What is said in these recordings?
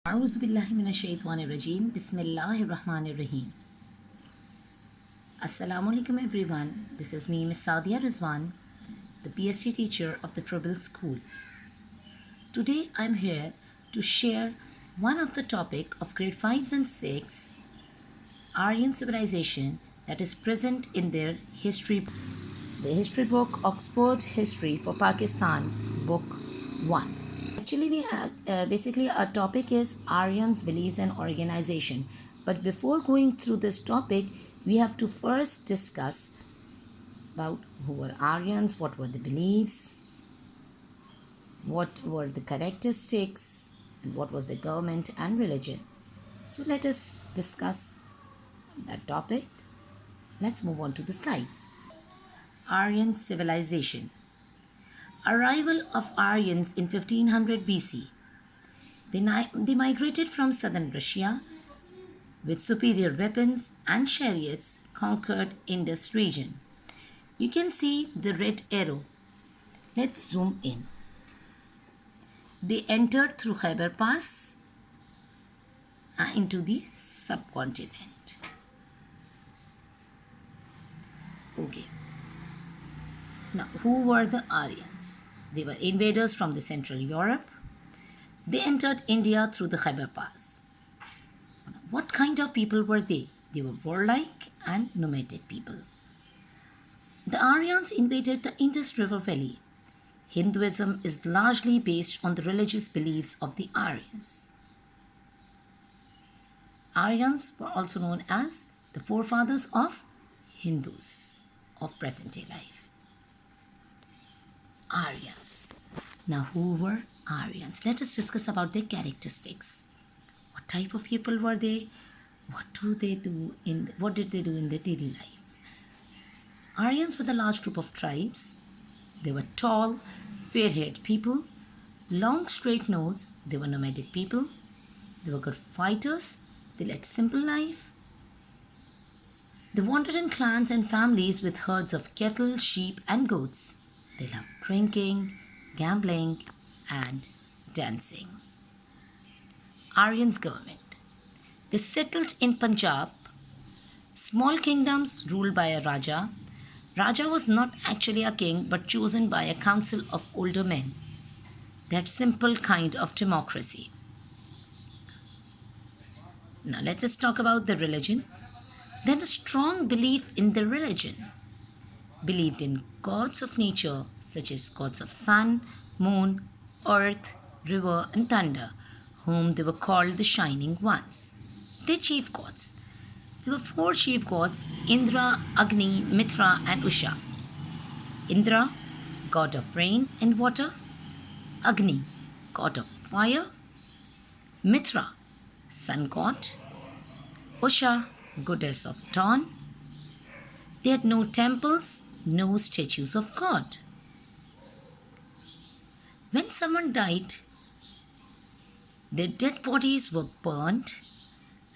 أعوذ بالله من الشيطان الرجيم بسم الله الرحمن الرحيم. Assalamu alaikum everyone. This is me, Miss Sadia Rizwan, the PhD teacher of the Fribble School. Today I'm here to share one of the topic of grade 5 and 6, Aryan civilization, that is present in their history. The history book, Oxford History for Pakistan, book 1. Actually, we have basically our topic is Aryan's beliefs and organization. But before going through this topic, we have to first discuss about who were Aryans, what were the beliefs, what were the characteristics, and what was the government and religion. So let us discuss that topic. Let's move on to the slides. Aryan civilization. Arrival of Aryans in 1500 BC. They migrated from southern Russia with superior weapons and chariots conquered Indus region. You can see the red arrow. Let's zoom in. They entered through Khyber Pass into the subcontinent. Okay. Now, who were the Aryans? They were invaders from the Central Europe. They entered India through the Khyber Pass. What kind of people were they? They were warlike and nomadic people. The Aryans invaded the Indus River Valley. Hinduism is largely based on the religious beliefs of the Aryans. Aryans were also known as the forefathers of Hindus of present-day life. Aryans. Now, who were Aryans? Let us discuss about their characteristics. What type of people were they? What did they do in their daily life? Aryans were the large group of tribes. They were tall, fair-haired people, long straight nose. They were nomadic people. They were good fighters. They led simple life. They wandered in clans and families with herds of cattle, sheep, and goats. They loved drinking, gambling, and dancing. Aryan's government. They settled in Punjab, small kingdoms ruled by a Raja. Raja was not actually a king but chosen by a council of older men. That simple kind of democracy. Now let us talk about the religion. Then a strong belief in the religion. Believed in gods of nature such as gods of sun, moon, earth, river, and thunder, whom they were called the Shining Ones. Their chief gods. There were four chief gods: Indra, Agni, Mitra, and Usha. Indra, god of rain and water. Agni, god of fire. Mitra, sun god. Usha, goddess of dawn. They had no temples, no statues of God. When someone died, their dead bodies were burnt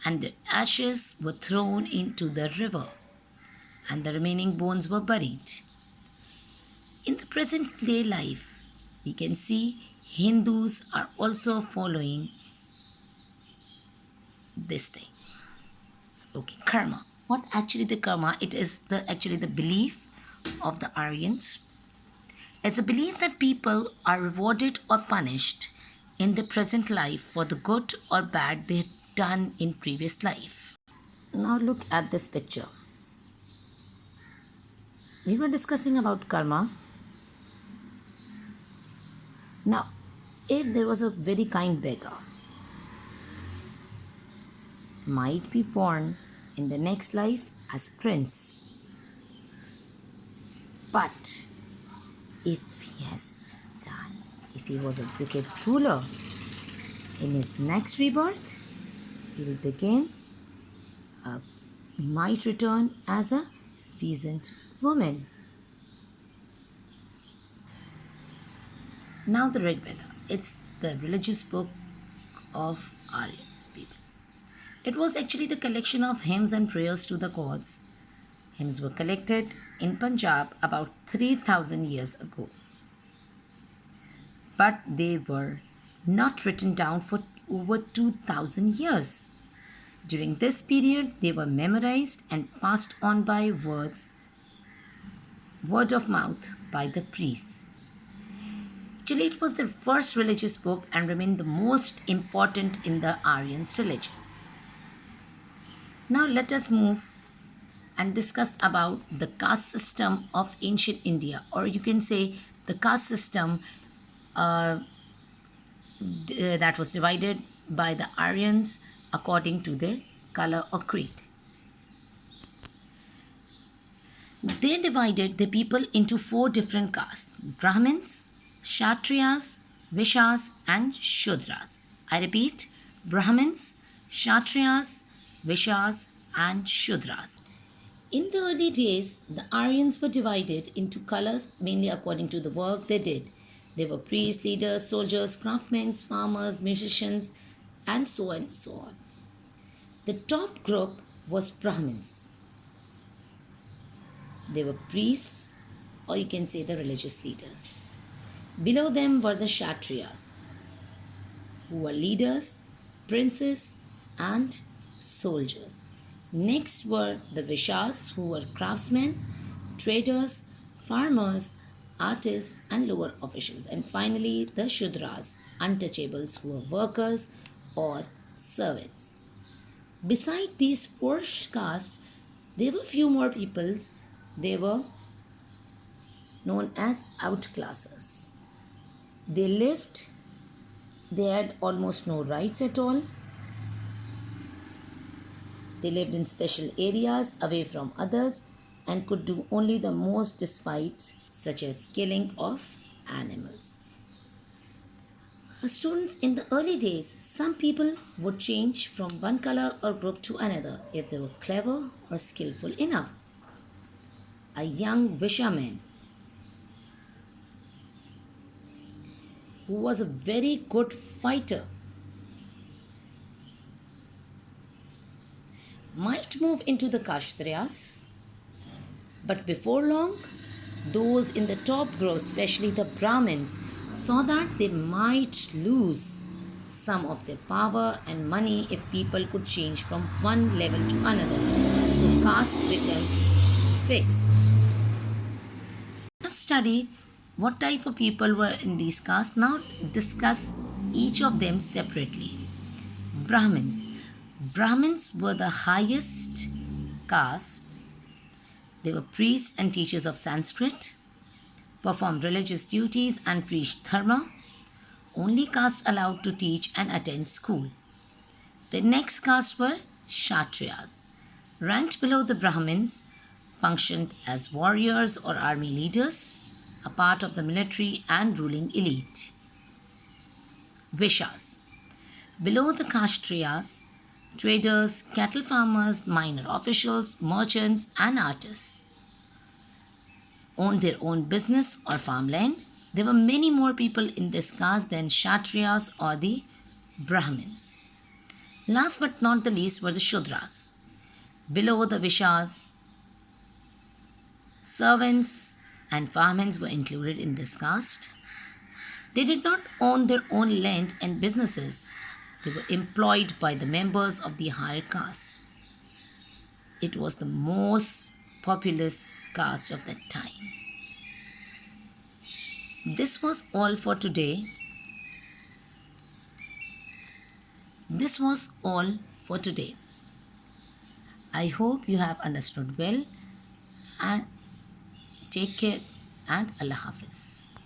and their ashes were thrown into the river, and the remaining bones were buried. In the present day life, we can see Hindus are also following this thing. Okay, karma. What actually the karma? It is actually the belief of the Aryans. It's a belief that people are rewarded or punished in the present life for the good or bad they had done in previous life. Now look at this picture. We were discussing about karma. Now, if there was a very kind beggar, might be born in the next life as a prince. But if he was a wicked ruler, in his next rebirth, he might return as a peasant woman. Now the Rig Veda. It's the religious book of Aryans people. It was actually the collection of hymns and prayers to the gods. Hymns were collected in Punjab about 3000 years ago. But they were not written down for over 2000 years. During this period, they were memorized and passed on by word of mouth by the priests. Actually, it was the first religious book and remained the most important in the Aryans' religion. Now let us move and discuss about the caste system of ancient India, or you can say the caste system that was divided by the Aryans according to their color or creed. They divided the people into four different castes: Brahmins, Kshatriyas, Vaishyas, and Shudras. I repeat: Brahmins, Kshatriyas, Vaishyas, and Shudras. In the early days, the Aryans were divided into colors mainly according to the work they did. They were priests, leaders, soldiers, craftsmen, farmers, musicians, and so on and so on. The top group was Brahmins. They were priests, or you can say the religious leaders. Below them were the Kshatriyas, who were leaders, princes, and soldiers. Next were the Vaishyas, who were craftsmen, traders, farmers, artists, and lower officials. And finally, the Shudras, untouchables, who were workers or servants. Beside these four castes, there were few more peoples. They were known as outclassers. They had almost no rights at all. They lived in special areas away from others and could do only the most despite, such as killing of animals. Students, in the early days, some people would change from one color or group to another if they were clever or skillful enough. A young Vishaman who was a very good fighter might move into the Kshatriyas, but before long, those in the top group, especially the Brahmins, saw that they might lose some of their power and money if people could change from one level to another. So caste became fixed. We have studied what type of people were in these castes. Now discuss each of them separately. Brahmins. Brahmins were the highest caste. They were priests and teachers of Sanskrit, performed religious duties and preached dharma, only caste allowed to teach and attend school. The next caste were Kshatriyas, ranked below the Brahmins, functioned as warriors or army leaders, a part of the military and ruling elite. Vaishyas, below the Kshatriyas, traders, cattle farmers, minor officials, merchants, and artists owned their own business or farmland. There were many more people in this caste than Kshatriyas or the Brahmins. Last but not the least were the Shudras. Below the Vaishyas, servants and farmhands were included in this caste. They did not own their own land and businesses. They were employed by the members of the higher caste. It was the most populous caste of that time. This was all for today. This was all for today. I hope you have understood well, and take care, and Allah Hafiz.